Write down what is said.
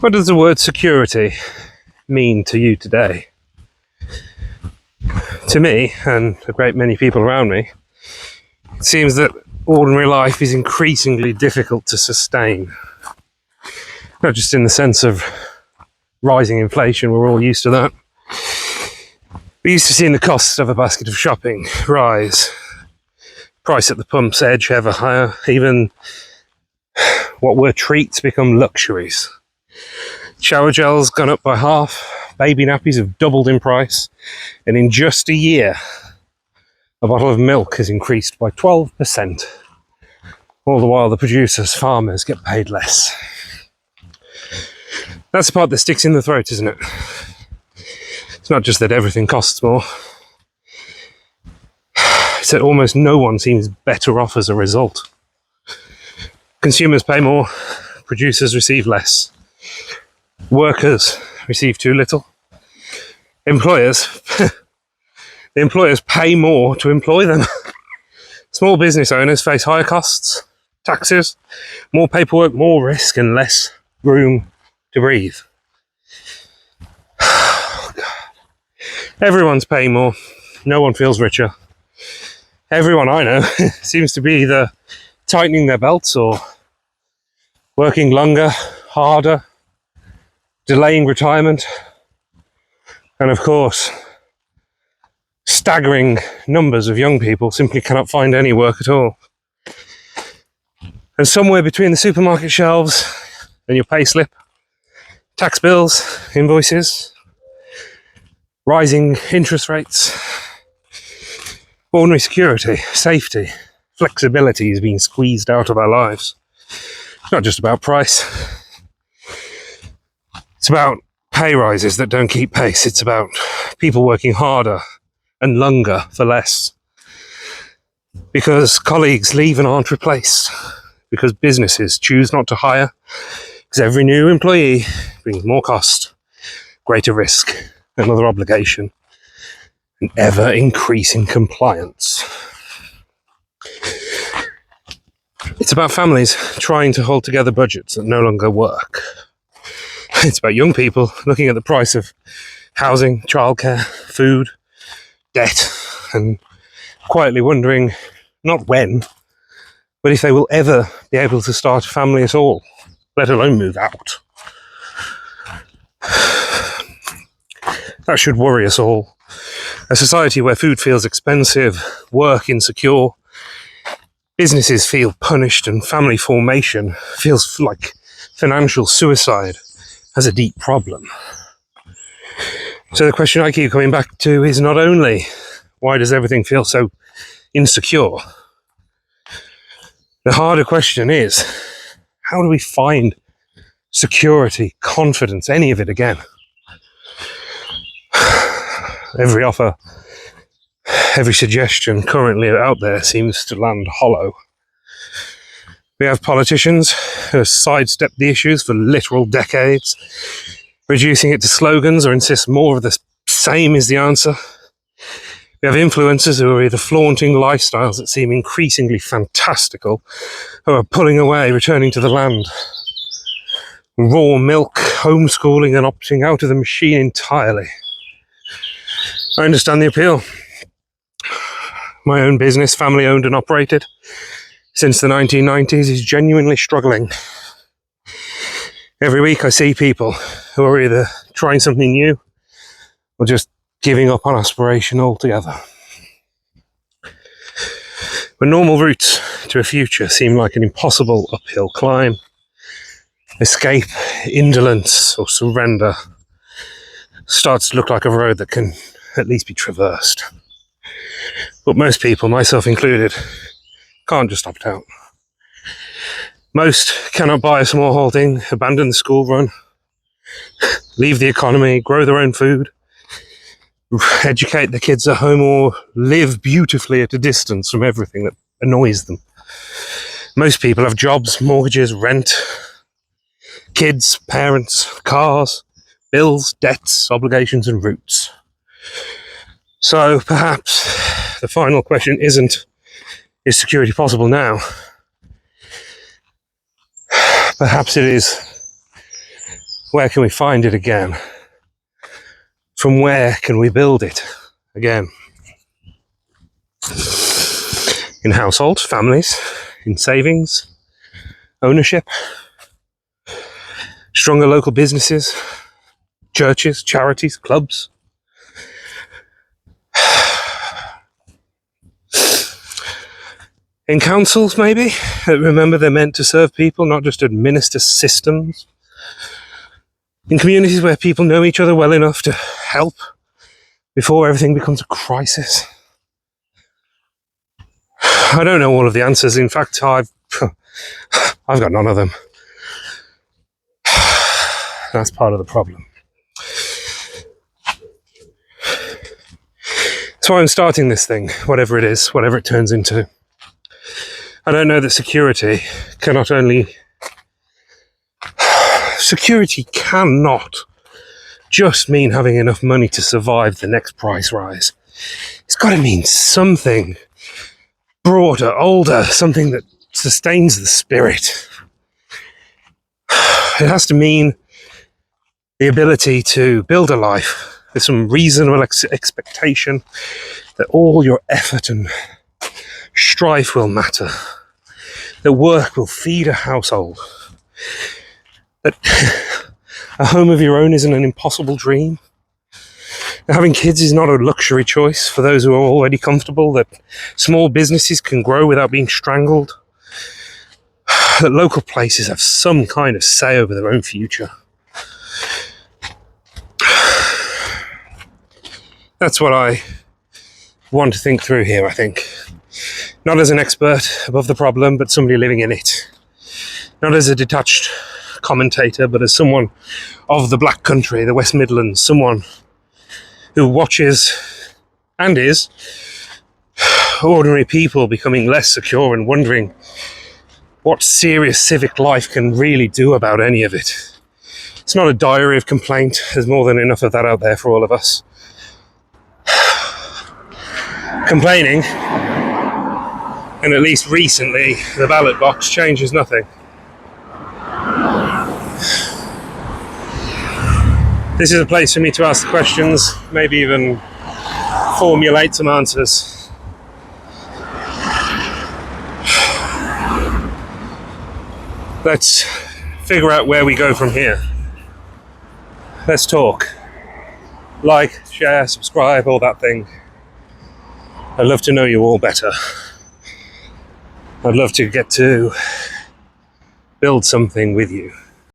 What does the word security mean to you today? To me, and a great many people around me, it seems that ordinary life is increasingly difficult to sustain. Not just in the sense of rising inflation, we're all used to that. We're used to seeing the cost of a basket of shopping rise, price at the pump's edge ever higher, even what were treats become luxuries. Shower gel's gone up by half, baby nappies have doubled in price, and in just a year, a bottle of milk has increased by 12%. All the while the producers, farmers, get paid less. That's the part that sticks in the throat, isn't it? It's not just that everything costs more. It's that almost no one seems better off as a result. Consumers pay more, producers receive less. Workers receive too little. The employers pay more to employ them. Small business owners face higher costs, taxes, more paperwork, more risk, and less room to breathe. Everyone's paying more. No one feels richer. Everyone I know seems to be either tightening their belts or working longer, harder, delaying retirement, and of course, staggering numbers of young people simply cannot find any work at all. And somewhere between the supermarket shelves and your payslip, tax bills, invoices, rising interest rates, ordinary security, safety, flexibility is being squeezed out of our lives. It's not just about price. It's about pay rises that don't keep pace. It's about people working harder and longer for less. Because colleagues leave and aren't replaced. Because businesses choose not to hire. Because every new employee brings more cost, greater risk, another obligation, and ever increasing compliance. It's about families trying to hold together budgets that no longer work. It's about young people looking at the price of housing, childcare, food, debt, and quietly wondering not when, but if they will ever be able to start a family at all, let alone move out. That should worry us all. A society where food feels expensive, work insecure, businesses feel punished, and family formation feels like financial suicide has a deep problem. So the question I keep coming back to is not only why does everything feel so insecure? The harder question is, how do we find security, confidence, any of it again? Every offer, every suggestion currently out there seems to land hollow. We have politicians who have sidestepped the issues for literal decades, reducing it to slogans or insist more of the same is the answer. We have influencers who are either flaunting lifestyles that seem increasingly fantastical, who are pulling away, returning to the land. Raw milk, homeschooling, and opting out of the machine entirely. I understand the appeal. My own business, family owned and operated since the 1990s, is genuinely struggling. Every week I see people who are either trying something new or just giving up on aspiration altogether. When normal routes to a future seem like an impossible uphill climb, escape, indolence, or surrender starts to look like a road that can at least be traversed. But most people, myself included, can't just opt out. Most cannot buy a small holding, abandon the school run, leave the economy, grow their own food, educate their kids at home, or live beautifully at a distance from everything that annoys them. Most people have jobs, mortgages, rent, kids, parents, cars, bills, debts, obligations, and roots. So perhaps the final question isn't, is security possible now? Perhaps it is, Where can we find it again? From where can we build it again? In households, families, in savings, ownership, stronger local businesses, churches, charities, clubs. In councils, maybe. Remember, they're meant to serve people, not just administer systems. In communities where people know each other well enough to help before everything becomes a crisis. I don't know all of the answers. In fact, I've got none of them. That's part of the problem. That's why I'm starting this thing, whatever it is, whatever it turns into. I don't know that security cannot just mean having enough money to survive the next price rise. It's got to mean something broader, older, something that sustains the spirit. It has to mean the ability to build a life with some reasonable expectation that all your effort and strife will matter, that work will feed a household, that a home of your own isn't an impossible dream, that having kids is not a luxury choice for those who are already comfortable, that small businesses can grow without being strangled, that local places have some kind of say over their own future. That's what I want to think through here, I think. Not as an expert above the problem, but somebody living in it. Not as a detached commentator, but as someone of the Black Country, the West Midlands, someone who watches and is ordinary people becoming less secure and wondering what serious civic life can really do about any of it. It's not a diary of complaint. There's more than enough of that out there for all of us. Complaining, and at least recently, the ballot box changes nothing. This is a place for me to ask the questions, maybe even formulate some answers. Let's figure out where we go from here. Let's talk. Like, share, subscribe, all that thing. I'd love to know you all better. I'd love to get to build something with you.